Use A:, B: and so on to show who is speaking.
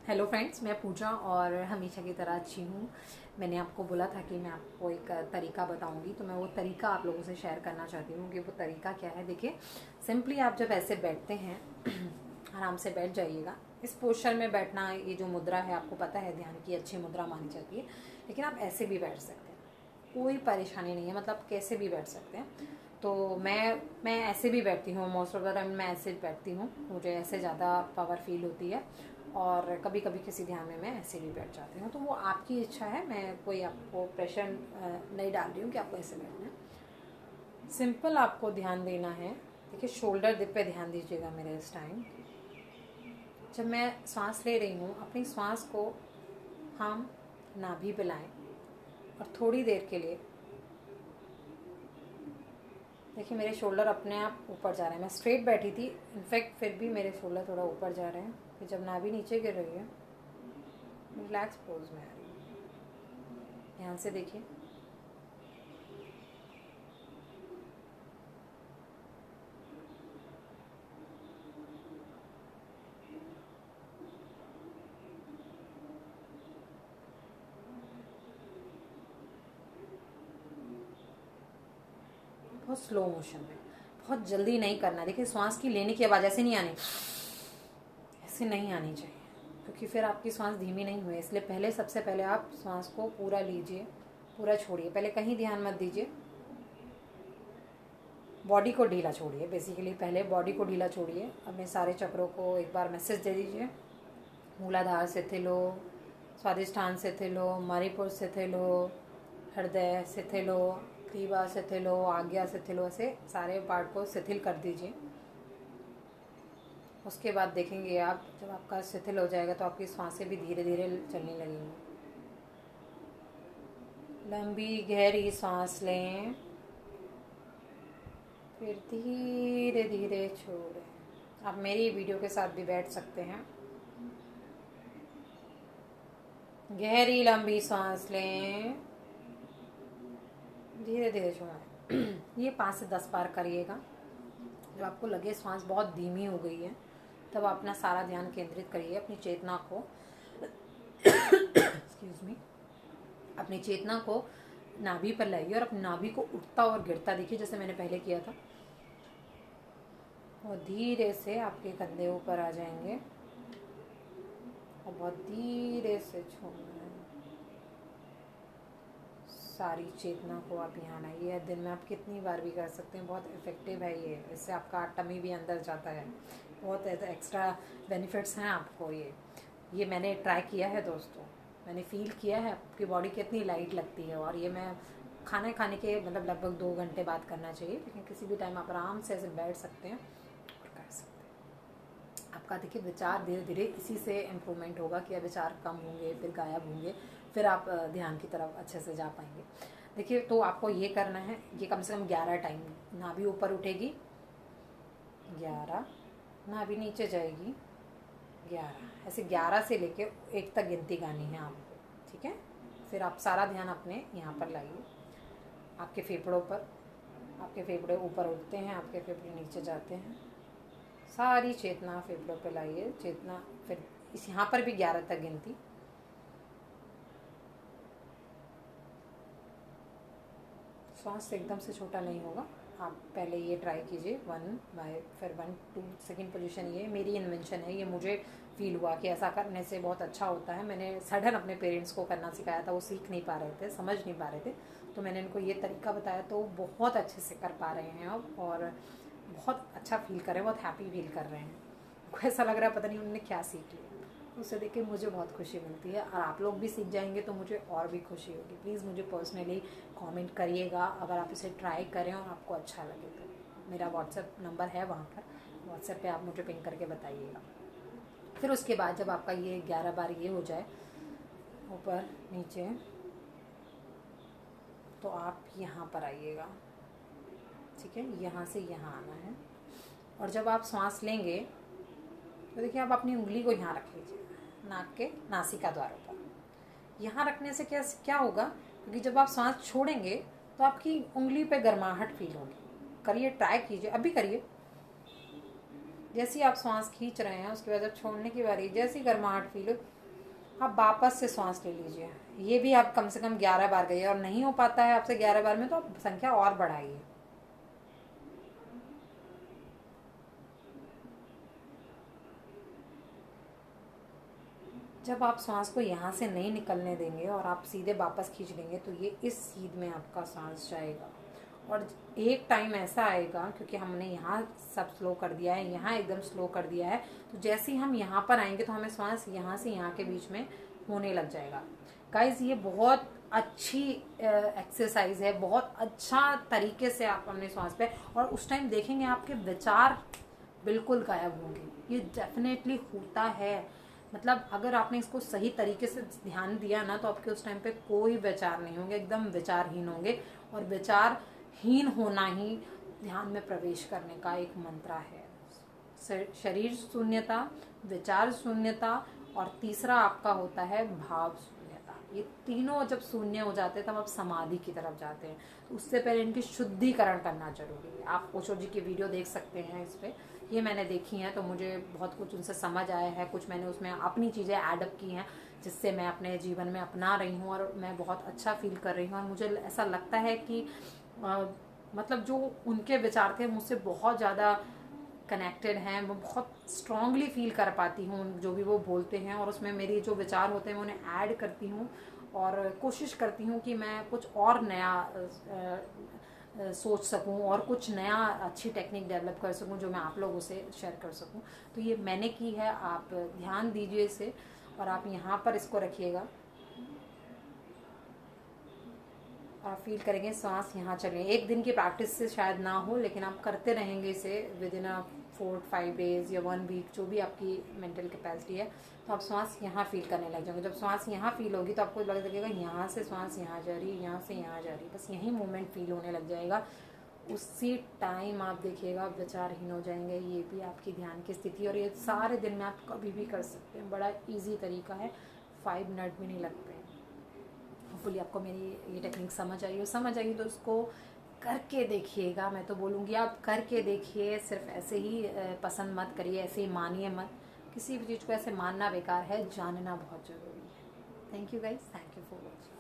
A: Hello friends, मैं पूजा और हमेशा की तरह अच्छी हूँ। मैंने आपको बोला था कि मैं आपको एक तरीका बताऊंगी, तो मैं वो तरीका आप लोगों से शेयर करना चाहती हूँ कि वो तरीका क्या है। देखिए, सिंपली आप जब ऐसे बैठते हैं आराम से बैठ जाइएगा। इस पोस्चर में बैठना, ये जो मुद्रा है आपको पता है, ध्यान की अच्छी मुद्रा मानी जाती है। लेकिन आप ऐसे भी बैठ सकते हैं, कोई परेशानी नहीं है, मतलब कैसे भी बैठ सकते हैं। तो मैं ऐसे भी बैठती हूँ, मोस्ट ऑफ द टाइम मैं ऐसे बैठती हूँ, मुझे ऐसे ज़्यादा पावर फील होती है। और कभी कभी किसी ध्यान में मैं ऐसे भी बैठ जाती हूँ, तो वो आपकी इच्छा है। मैं कोई आपको प्रेशर नहीं डाल रही हूँ कि आपको ऐसे बैठना है। सिंपल आपको ध्यान देना है। देखिए, शोल्डर डिप पे ध्यान दीजिएगा मेरे इस टाइम। जब मैं सांस ले रही हूँ, अपनी सांस को हम नाभि पे लाएं और थोड़ी देर के लिए देखिए मेरे शोल्डर अपने आप ऊपर जा रहे हैं। मैं स्ट्रेट बैठी थी, इनफैक्ट फिर भी मेरे शोल्डर थोड़ा ऊपर जा रहे हैं। फिर जब नाभि नीचे गिर रही है, रिलैक्स पोज में आ रही है। ध्यान से देखिए। बहुत स्लो मोशन में, बहुत जल्दी नहीं करना। देखिए, सांस की लेने की आवाज़ ऐसे नहीं आनी, ऐसे नहीं आनी चाहिए, क्योंकि फिर आपकी सांस धीमी नहीं हुई। इसलिए पहले, सबसे पहले आप सांस को पूरा लीजिए, पूरा छोड़िए। पहले कहीं ध्यान मत दीजिए, बॉडी को ढीला छोड़िए। बेसिकली पहले बॉडी को ढीला छोड़िए। अपने सारे चक्रों को एक बार मैसेज दे दीजिए। मूलाधार शिथिल हो, स्वादिष्ठान शिथिल हो, मणिपुर शिथिल हो, हृदय शिथिल हो, ग्रीवा शिथिल हो, आज्ञा शिथिल हो। ऐसे सारे पार्ट को शिथिल कर दीजिए। उसके बाद देखेंगे आप, जब आपका शिथिल हो जाएगा तो आपकी सांसें भी धीरे धीरे चलने लगेंगी। लंबी गहरी सांस लें, फिर धीरे धीरे छोड़ें। आप मेरी वीडियो के साथ भी बैठ सकते हैं। गहरी लंबी सांस लें, धीरे धीरे छोड़ें। ये 5 से 10 बार करिएगा। जब आपको लगे सांस बहुत धीमी हो गई है, तब अपना सारा ध्यान केंद्रित करिए अपनी चेतना को एक्सक्यूज मी, अपनी चेतना को नाभि पर लाइए और अपनी नाभि को उठता और गिरता देखिए, जैसे मैंने पहले किया था। और धीरे से आपके कंधे ऊपर आ जाएंगे और बहुत धीरे से छोड़ना है। सारी चेतना को आप यहाँ लाइए। दिन में आप कितनी बार भी कर सकते हैं, बहुत इफेक्टिव है ये। इससे आपका टमी भी अंदर जाता है, बहुत एक्स्ट्रा बेनिफिट्स हैं आपको। ये मैंने ट्राई किया है दोस्तों, मैंने फील किया है आपकी बॉडी कितनी लाइट लगती है। और ये मैं खाना खाने के मतलब लगभग 2 घंटे बाद करना चाहिए, लेकिन किसी भी टाइम आप आराम से ऐसे बैठ सकते हैं और कर सकते हैं। आपका देखिए विचार धीरे धीरे इसी से इम्प्रूवमेंट होगा कि विचार कम होंगे, फिर गायब होंगे, फिर आप ध्यान की तरफ अच्छे से जा पाएंगे। देखिए, तो आपको ये करना है, ये कम से कम 11 टाइम। नाभि ऊपर उठेगी 11, नाभि नीचे जाएगी 11, ऐसे 11 से लेके 1 तक गिनती गानी है आपको, ठीक है। फिर आप सारा ध्यान अपने यहाँ पर लाइए, आपके फेफड़ों पर। आपके फेफड़े ऊपर उठते हैं, आपके फेफड़े नीचे जाते हैं। सारी चेतना फेफड़ों पे लाइए, चेतना। फिर इस यहाँ पर भी 11 तक गिनती। श्वास एकदम से छोटा नहीं होगा। आप पहले ये ट्राई कीजिए 1 बाय, फिर 1 2 सेकेंड पोजीशन। ये मेरी इन्वेंशन है, ये मुझे फील हुआ कि ऐसा करने से बहुत अच्छा होता है। मैंने सडन अपने पेरेंट्स को करना सिखाया था, वो सीख नहीं पा रहे थे, समझ नहीं पा रहे थे, तो मैंने इनको ये तरीका बताया, तो बहुत अच्छे से कर पा रहे हैं अब, और बहुत अच्छा फील कर रहे हैं, बहुत हैप्पी फील कर रहे हैं। उनको ऐसा लग रहा है पता नहीं उन्होंने क्या सीख लिया। उसे देख के मुझे बहुत खुशी मिलती है, और आप लोग भी सीख जाएंगे तो मुझे और भी खुशी होगी। प्लीज़ मुझे पर्सनली कमेंट करिएगा अगर आप इसे ट्राई करें और आपको अच्छा लगे तो। मेरा व्हाट्सएप नंबर है, वहाँ पर व्हाट्सएप पे आप मुझे पिंग करके बताइएगा। फिर उसके बाद जब आपका ये 11 बार ये हो जाए ऊपर नीचे, तो आप यहाँ पर आइएगा, ठीक है। यहाँ से यहाँ आना है, और जब आप सांस लेंगे तो देखिए, आप अपनी उंगली को यहाँ रख लीजिए, नाक के नासिका द्वारों पर। यहाँ रखने से क्या क्या होगा, क्योंकि जब आप सांस छोड़ेंगे तो आपकी उंगली पे गर्माहट फील होगी। करिए, ट्राई कीजिए, अभी करिए। जैसे ही आप सांस खींच रहे हैं उसके बाद जब छोड़ने की बारी, जैसी गर्माहट फील हो आप वापस से सांस ले लीजिए। ये भी आप कम से कम 11 बार गए, और नहीं हो पाता है आपसे 11 बार में तो आप संख्या और बढ़ाइए। जब आप सांस को यहाँ से नहीं निकलने देंगे और आप सीधे वापस खींच लेंगे तो ये इस सीध में आपका सांस जाएगा। और एक टाइम ऐसा आएगा, क्योंकि हमने यहाँ सब स्लो कर दिया है, यहाँ एकदम स्लो कर दिया है, तो जैसे ही हम यहाँ पर आएंगे तो हमें सांस यहाँ से यहाँ के बीच में होने लग जाएगा। गाइज ये बहुत अच्छी एक्सरसाइज है, बहुत अच्छा तरीके से आप अपने सांस पे, और उस टाइम देखेंगे आपके विचार बिल्कुल गायब होंगे। ये डेफिनेटली होता है। मतलब अगर आपने इसको सही तरीके से ध्यान दिया ना तो आपके उस टाइम पे कोई विचार नहीं होंगे, एकदम विचारहीन होंगे। और विचारहीन होना ही ध्यान में प्रवेश करने का एक मंत्र है। शरीर शून्यता, विचार शून्यता, और तीसरा आपका होता है भाव शून्यता। ये तीनों जब शून्य हो जाते हैं तब आप समाधि की तरफ जाते हैं। तो उससे पहले इनकी शुद्धिकरण करना जरूरी है। आप ओशो जी की वीडियो देख सकते हैं इस पर, ये मैंने देखी हैं तो मुझे बहुत कुछ उनसे समझ आया है। कुछ मैंने उसमें अपनी चीज़ें एडअप की हैं जिससे मैं अपने जीवन में अपना रही हूँ और मैं बहुत अच्छा फील कर रही हूँ। और मुझे ऐसा लगता है कि मतलब जो उनके विचार थे मुझसे बहुत ज़्यादा कनेक्टेड हैं। मैं बहुत स्ट्रांगली फील कर पाती हूँ जो भी वो बोलते हैं, और उसमें मेरी जो विचार होते हैं मैं उन्हें ऐड करती हूँ और कोशिश करती हूँ कि मैं कुछ और नया सोच सकूं और कुछ नया अच्छी टेक्निक डेवलप कर सकूं जो मैं आप लोगों से शेयर कर सकूं। तो ये मैंने की है, आप ध्यान दीजिए इसे और आप यहाँ पर इसको रखिएगा। आप फील करेंगे सांस यहाँ चले। एक दिन की प्रैक्टिस से शायद ना हो, लेकिन आप करते रहेंगे इसे विद इन 4-5 डेज या 1 वीक, जो भी आपकी मेंटल कैपेसिटी है, तो आप सांस यहाँ फील करने लग जाएंगे। जब सांस यहाँ फील होगी तो आपको लग लगेगा यहाँ से सांस यहाँ जा रही है, यहाँ से यहाँ जा रही है, बस यही मूवमेंट फील होने लग जाएगा। उसी टाइम आप देखिएगा विचारहीन हो जाएंगे। ये भी आपकी ध्यान की स्थिति, और ये सारे दिन में आप कभी भी कर सकते हैं। बड़ा ईजी तरीका है, 5 मिनट भी नहीं लगते। होपफुली आपको मेरी ये टेक्निक समझ आई तो उसको करके देखिएगा। मैं तो बोलूँगी आप करके देखिए, सिर्फ ऐसे ही पसंद मत करिए, ऐसे ही मानिए मत। किसी भी चीज़ को ऐसे मानना बेकार है, जानना बहुत ज़रूरी है। Thank you guys, thank you for watching.